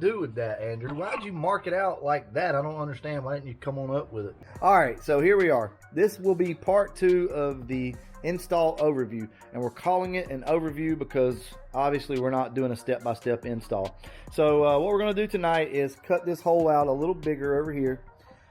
do with that, Andrew? Why'd you mark it out like that? I don't understand. Why didn't you come on up with it? All right, so here we are. This will be part 2 of the install overview, and we're calling it an overview because obviously we're not doing a step-by-step install. So what we're going to do tonight is cut this hole out a little bigger over here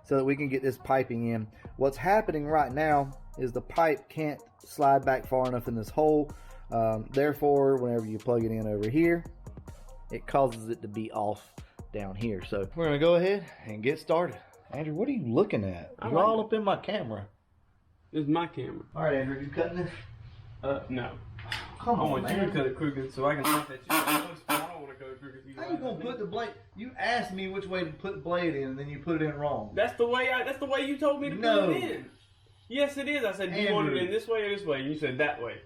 so that we can get this piping in. What's happening right now is the pipe can't slide back far enough in this hole. Therefore, whenever you plug it in over here, it causes it to be off down here. So we're gonna go ahead and get started. Andrew, what are you looking at? You're all up in my camera. This is my camera. All right, Andrew, you cutting this? No. Come on, I want you to cut it crooked so I can look at you. I don't want to cut it crooked. How you gonna put the blade? You asked me which way to put the blade in, and then you put it in wrong. That's the way you told me to put it in. Yes, it is. I said, do you want it in this way or this way? And you said that way.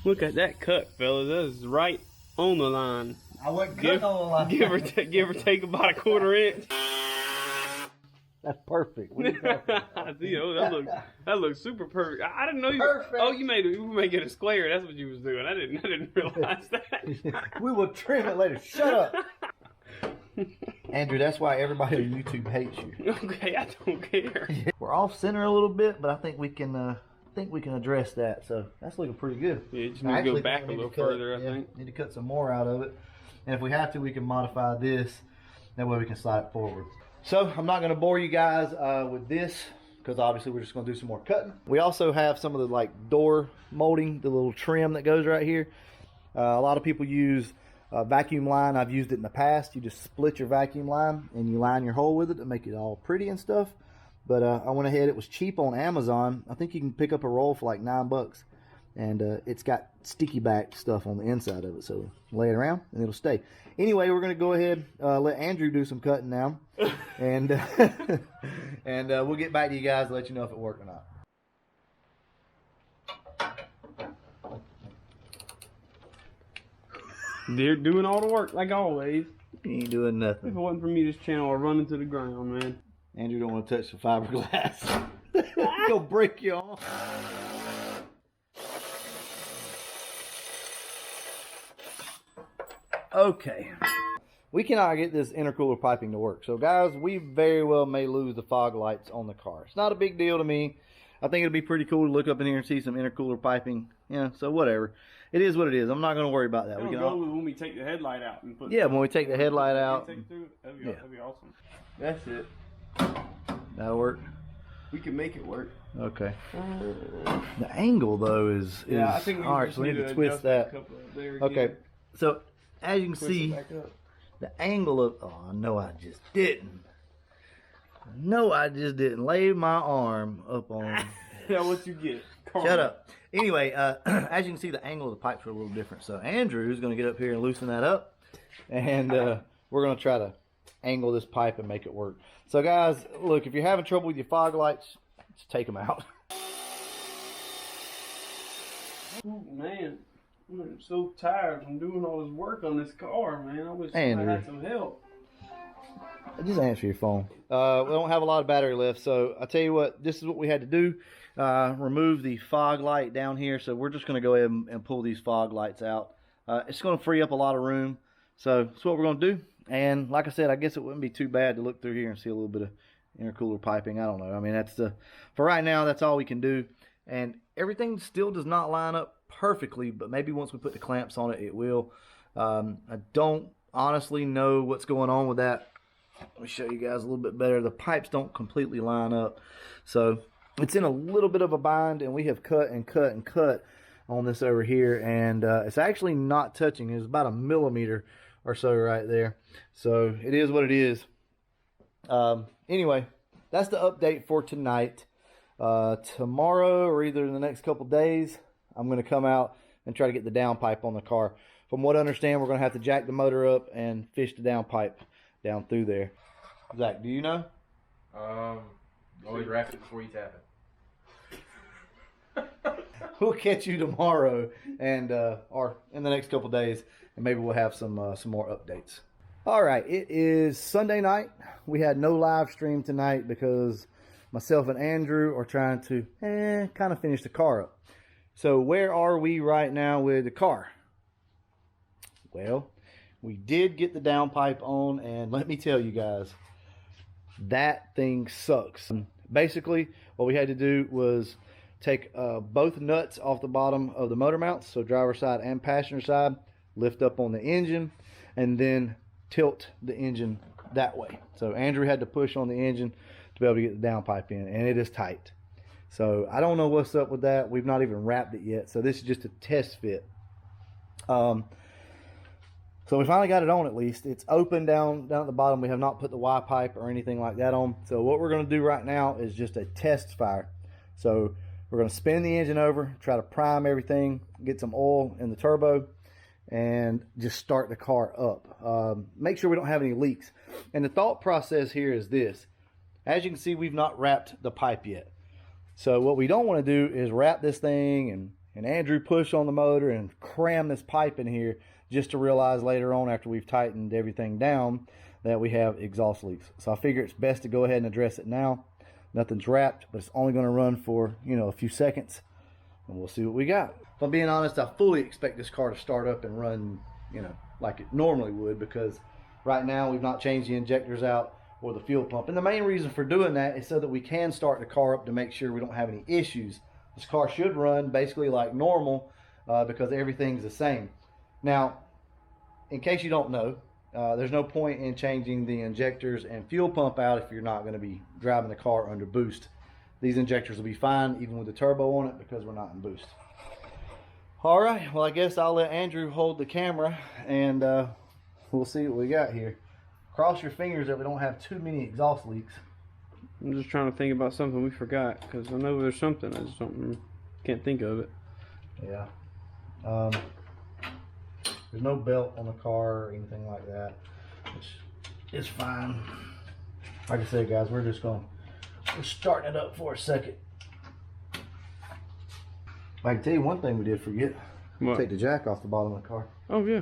Look at that cut, fellas. That is right on the line. I wasn't cutting on the line. Give or take about a 1/4 inch. That's perfect. What are you talking about? See, that looks super perfect. I didn't know you. Perfect. Oh, you make it a square. That's what you was doing. I didn't realize that. We will trim it later. Shut up. Andrew, that's why everybody on YouTube hates you. Okay, I don't care. We're off center a little bit, but I think we can address that. So that's looking pretty good. Yeah, you just need to go back a little further, I think. Need to cut some more out of it. And if we have to, we can modify this. That way we can slide it forward. So I'm not going to bore you guys with this because obviously we're just going to do some more cutting. We also have some of the like door molding, the little trim that goes right here. A lot of people use vacuum line. I've used it in the past. You just split your vacuum line and you line your hole with it to make it all pretty and stuff. But I went ahead. It was cheap on Amazon. I think you can pick up a roll for like $9. And it's got sticky back stuff on the inside of it. So lay it around and it'll stay. Anyway, we're going to go ahead let Andrew do some cutting now. And and we'll get back to you guys to let you know if it worked or not. They're doing all the work like always. You ain't doing nothing. If it wasn't for me, this channel would run into the ground, man. Andrew don't want to touch the fiberglass. He'll break your arm. Okay. We cannot get this intercooler piping to work. So guys, we very well may lose the fog lights on the car. It's not a big deal to me. I think it'd be pretty cool to look up in here and see some intercooler piping. Yeah, so whatever. It is what it is. I'm not going to worry about that. We can go when we take the headlight out and put. Yeah, when we take the headlight out. That'd be awesome. That's it. That'll work. We can make it work. Okay. The angle though is yeah. I think all right. So we need to twist that. Okay. So as you can see, the angle of no, I just didn't. No, I just didn't lay my arm up on. Yeah, what you get? Shut up. Anyway, as you can see, the angle of the pipes are a little different. So Andrew's going to get up here and loosen that up, and we're going to try to angle this pipe and make it work. So guys, look, if you're having trouble with your fog lights, just take them out. Oh, man, I'm so tired from doing all this work on this car, man. I wish I had some help. Just answer your phone. We don't have a lot of battery left, so I tell you what, this is what we had to do. Remove the fog light down here, so we're just going to go ahead and pull these fog lights out. It's going to free up a lot of room, so that's what we're going to do. And like I said, I guess it wouldn't be too bad to look through here and see a little bit of intercooler piping. I don't know. I mean, for right now, that's all we can do. And everything still does not line up perfectly, but maybe once we put the clamps on it, it will. I don't honestly know what's going on with that. Let me show you guys a little bit better. The pipes don't completely line up. So it's in a little bit of a bind, and we have cut and cut and cut on this over here. And it's actually not touching. It's about 1 millimeter or so right there. So it is what it is. Anyway, that's the update for tonight. Tomorrow or either in the next couple days, I'm going to come out and try to get the downpipe on the car. From what I understand, we're going to have to jack the motor up and fish the downpipe down through there. Zach, do you know? Always wrap it before you tap it. we'll catch you tomorrow and or in the next couple days, and maybe we'll have some more updates. All right, it is Sunday night. We had no live stream tonight because myself and Andrew are trying to kind of finish the car up. So where are we right now with the car? Well, we did get the downpipe on, and let me tell you guys, that thing sucks. Basically, what we had to do was take both nuts off the bottom of the motor mounts, so driver side and passenger side, lift up on the engine, and then tilt the engine that way. So Andrew had to push on the engine to be able to get the downpipe in, and it is tight. So I don't know what's up with that. We've not even wrapped it yet, so this is just a test fit. So we finally got it on at least. It's open down at the bottom. We have not put the Y pipe or anything like that on. So what we're going to do right now is just a test fire. So we're going to spin the engine over, try to prime everything, get some oil in the turbo, and just start the car up. Make sure we don't have any leaks. And the thought process here is this. As you can see, we've not wrapped the pipe yet. So what we don't want to do is wrap this thing and Andrew push on the motor and cram this pipe in here just to realize later on after we've tightened everything down that we have exhaust leaks. So I figure it's best to go ahead and address it now. Nothing's wrapped, but it's only going to run for, a few seconds, and we'll see what we got. If I'm being honest, I fully expect this car to start up and run, like it normally would, because right now we've not changed the injectors out or the fuel pump. And the main reason for doing that is so that we can start the car up to make sure we don't have any issues. This car should run basically like normal because everything's the same. Now, in case you don't know, there's no point in changing the injectors and fuel pump out if you're not going to be driving the car under boost. These injectors will be fine even with the turbo on it because we're not in boost. All right, well, I guess I'll let Andrew hold the camera and we'll see what we got here. Cross your fingers that we don't have too many exhaust leaks. I'm just trying to think about something we forgot, because I know there's something, I just can't think of it. Yeah. There's no belt on the car or anything like that, which is fine. Like I said, guys, we're starting it up for a second. I can tell you one thing we did forget. What? Take the jack off the bottom of the car. Oh, yeah.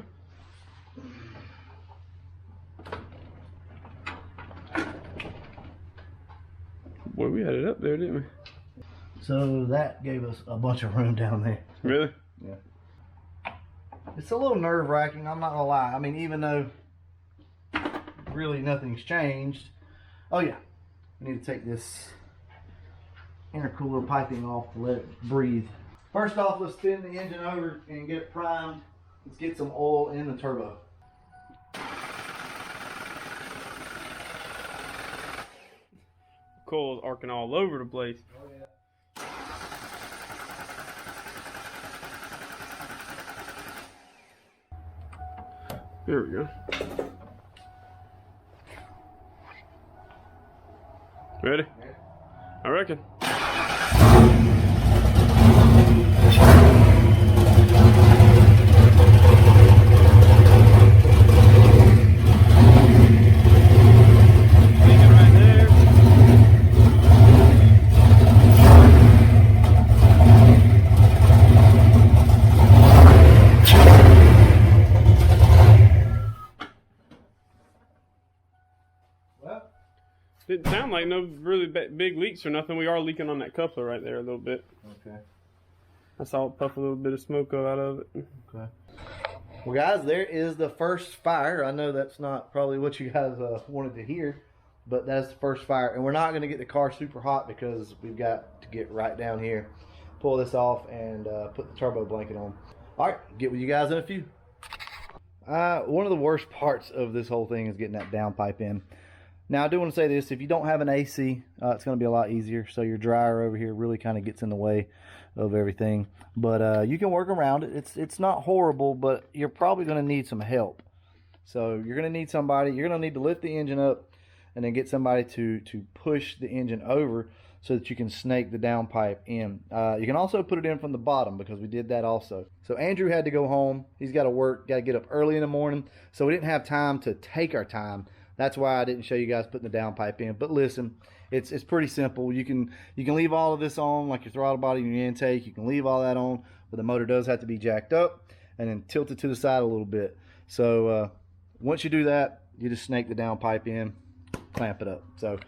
Boy, we had it up there, didn't we? So that gave us a bunch of room down there. Really? Yeah. It's a little nerve-wracking, I'm not gonna lie. I mean, even though really nothing's changed. Oh yeah, we need to take this intercooler piping off to let it breathe. First off, let's spin the engine over and get it primed. Let's get some oil in the turbo. Coil's arcing all over the place. Oh yeah. There we go. Ready? Yeah. I reckon. Didn't sound like no really big leaks or nothing. We are leaking on that coupler right there a little bit. Okay. I saw it puff a little bit of smoke out of it. Okay. Well, guys, there is the first fire. I know that's not probably what you guys wanted to hear, but that's the first fire. And we're not going to get the car super hot because we've got to get right down here, pull this off, and put the turbo blanket on. All right, get with you guys in a few. One of the worst parts of this whole thing is getting that downpipe in. Now, I do want to say this. If you don't have an AC, it's going to be a lot easier. So your dryer over here really kind of gets in the way of everything. But you can work around it. It's not horrible, but you're probably going to need some help. So you're going to need somebody. You're going to need to lift the engine up and then get somebody to push the engine over so that you can snake the downpipe in. You can also put it in from the bottom because we did that also. So Andrew had to go home. He's got to work, got to get up early in the morning. So we didn't have time to take our time. That's why I didn't show you guys putting the downpipe in. But listen, it's pretty simple. You can leave all of this on, like your throttle body and your intake. You can leave all that on, but the motor does have to be jacked up and then tilted to the side a little bit. So once you do that, you just snake the downpipe in, clamp it up. So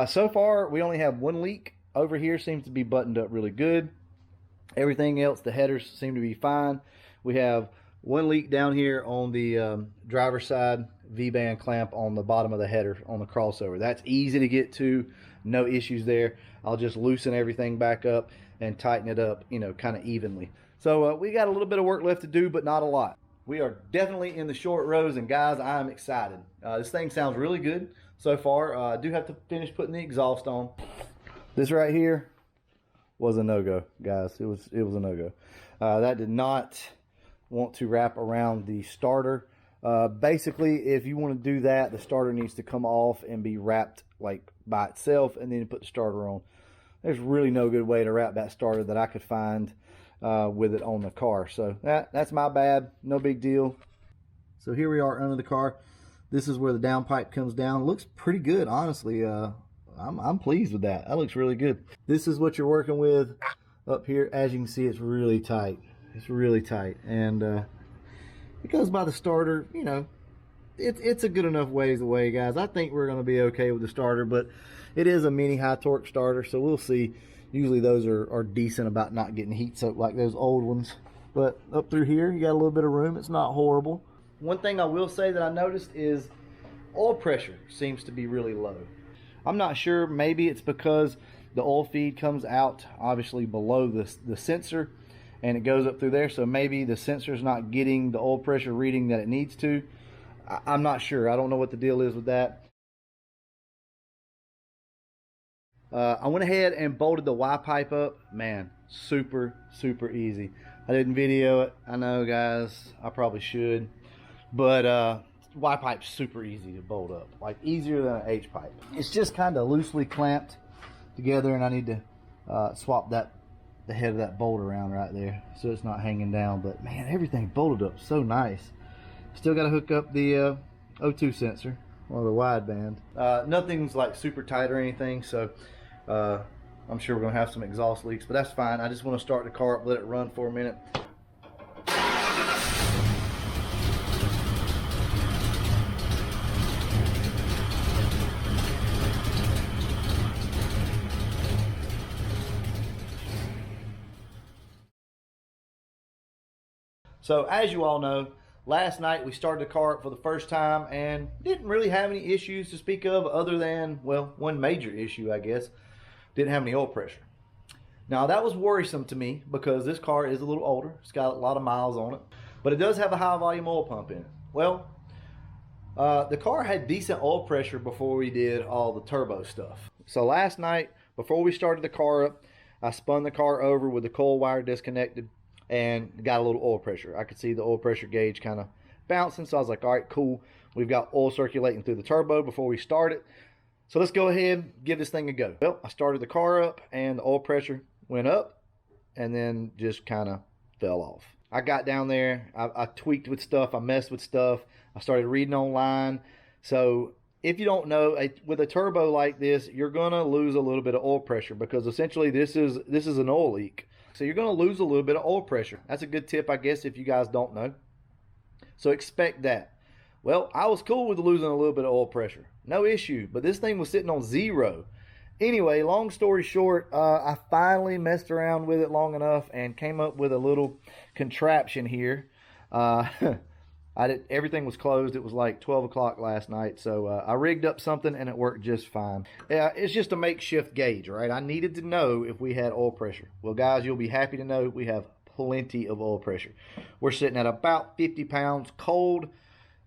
so far we only have one leak over here. Seems to be buttoned up really good. Everything else, the headers seem to be fine. We have one leak down here on the driver's side V-band clamp on the bottom of the header on the crossover. That's easy to get to, no issues there. I'll just loosen everything back up and tighten it up, you know, kind of evenly. So we got a little bit of work left to do, but not a lot. We are definitely in the short rows, and guys, I'm excited. This thing sounds really good so far. I do have to finish putting the exhaust on. This right here was a no-go, guys. It was a no-go. That did not want to wrap around the starter. Basically, if you want to do that, the starter needs to come off and be wrapped like by itself, and then you put the starter on. There's really no good way to wrap that starter that I could find with it on the car. So that's my bad. No big deal. So here we are under the car. This is where the downpipe comes down. It looks pretty good, honestly. I'm pleased with that. That looks really good. This is what you're working with up here. As you can see, it's really tight. It's really tight, and it goes by the starter. You know, it's a good enough ways away, guys. I think we're going to be okay with the starter, but it is a mini high torque starter, so we'll see. Usually those are decent about not getting heat soaked like those old ones. But up through here, you got a little bit of room. It's not horrible. One thing I will say that I noticed is oil pressure seems to be really low. I'm not sure. Maybe it's because the oil feed comes out obviously below the sensor, and it goes up through there, so maybe the sensor's not getting the oil pressure reading that it needs to. I'm not sure. I don't know what the deal is with that. I went ahead and bolted the Y pipe up. Man, super easy. I didn't video it. I know, guys, I probably should, but Y pipe's super easy to bolt up, like easier than an H pipe. It's just kind of loosely clamped together, and I need to swap the head of that bolt around right there so it's not hanging down. But man, everything bolted up so nice. Still got to hook up the O2 sensor or the wideband. Nothing's like super tight or anything, so I'm sure we're gonna have some exhaust leaks, but that's fine. I just want to start the car up, let it run for a minute. So as you all know, last night we started the car up for the first time and didn't really have any issues to speak of other than, well, one major issue, I guess. Didn't have any oil pressure. Now that was worrisome to me because this car is a little older. It's got a lot of miles on it, but it does have a high volume oil pump in it. Well, the car had decent oil pressure before we did all the turbo stuff. So last night, before we started the car up, I spun the car over with the coil wire disconnected and got a little oil pressure. I could see the oil pressure gauge kind of bouncing, so I was like, all right, cool. We've got oil circulating through the turbo before we start it. So let's go ahead and give this thing a go. Well, I started the car up and the oil pressure went up and then just kind of fell off. I got down there, I tweaked with stuff, I messed with stuff, I started reading online. So if you don't know, with a turbo like this, you're gonna lose a little bit of oil pressure because essentially this is an oil leak. So you're gonna lose a little bit of oil pressure. That's a good tip, I guess, if you guys don't know. So expect that. Well, I was cool with losing a little bit of oil pressure. No issue, but this thing was sitting on 0. Anyway, long story short, I finally messed around with it long enough and came up with a little contraption here. Everything was closed. It was like 12 o'clock last night, so I rigged up something and it worked just fine. It's just a makeshift gauge, right? I needed to know if we had oil pressure. Well, guys, you'll be happy to know we have plenty of oil pressure. We're sitting at about 50 pounds cold,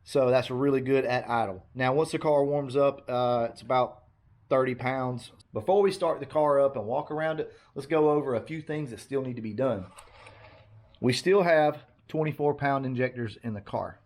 so that's really good at idle. Now, once the car warms up, it's about 30 pounds. Before we start the car up and walk around it, let's go over a few things that still need to be done. We still have 24-pound injectors in the car.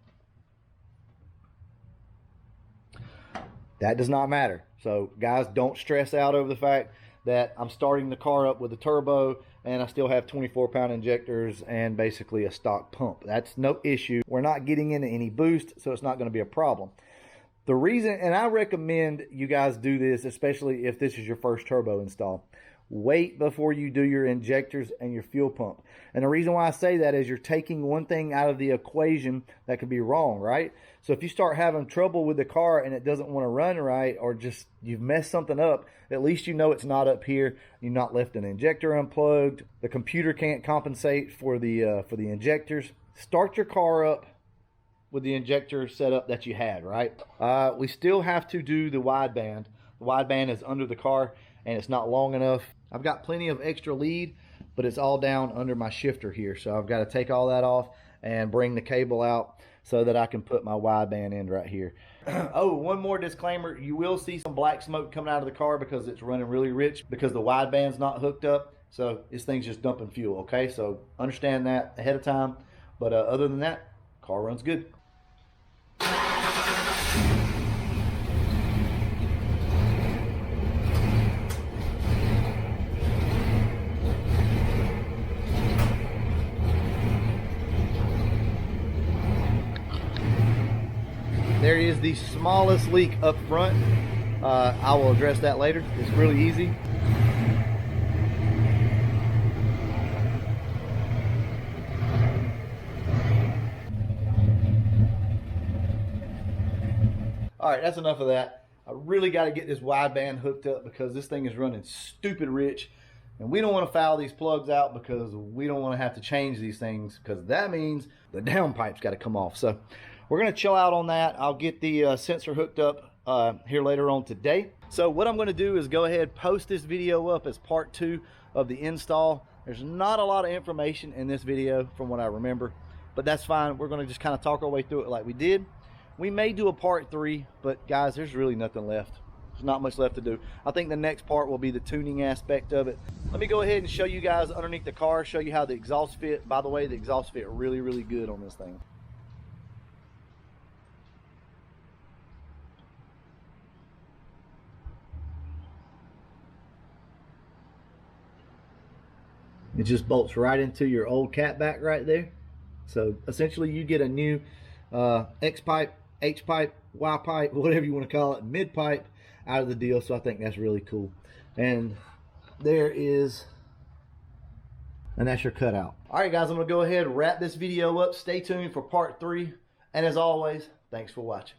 That does not matter. So guys, don't stress out over the fact that I'm starting the car up with a turbo and I still have 24-pound injectors and basically a stock pump. That's no issue. We're not getting into any boost, so it's not going to be a problem. The reason, and I recommend you guys do this, especially if this is your first turbo install, wait before you do your injectors and your fuel pump. And the reason why I say that is you're taking one thing out of the equation that could be wrong, right? So if you start having trouble with the car and it doesn't want to run right, or just you've messed something up, at least you know it's not up here. You've not left an injector unplugged. The computer can't compensate for the injectors. Start your car up with the injector setup that you had, right? We still have to do the wideband. The wideband is under the car and it's not long enough. I've got plenty of extra lead, but it's all down under my shifter here. So I've got to take all that off and bring the cable out so that I can put my wideband in right here. Oh, one more disclaimer. You will see some black smoke coming out of the car because it's running really rich because the wideband's not hooked up. So this thing's just dumping fuel, okay? So understand that ahead of time. But other than that, car runs good. There is the smallest leak up front. I will address that later. It's really easy. All right, that's enough of that. I really got to get this wideband hooked up because this thing is running stupid rich. And we don't want to foul these plugs out because we don't want to have to change these things because that means the downpipe's got to come off. So we're going to chill out on that. I'll get the sensor hooked up here later on today. So what I'm going to do is go ahead, post this video up as part 2 of the install. There's not a lot of information in this video from what I remember, but that's fine. We're going to just kind of talk our way through it like we did. We may do a part 3, but guys, there's really nothing left. There's not much left to do. I think the next part will be the tuning aspect of it. Let me go ahead and show you guys underneath the car, show you how the exhaust fit. By the way, the exhaust fit really, really good on this thing. It just bolts right into your old catback right there. So essentially you get a new X-pipe, H-pipe, Y-pipe, whatever you want to call it, mid-pipe out of the deal. So I think that's really cool. And there is, and that's your cutout. All right, guys, I'm going to go ahead and wrap this video up. Stay tuned for part 3. And as always, thanks for watching.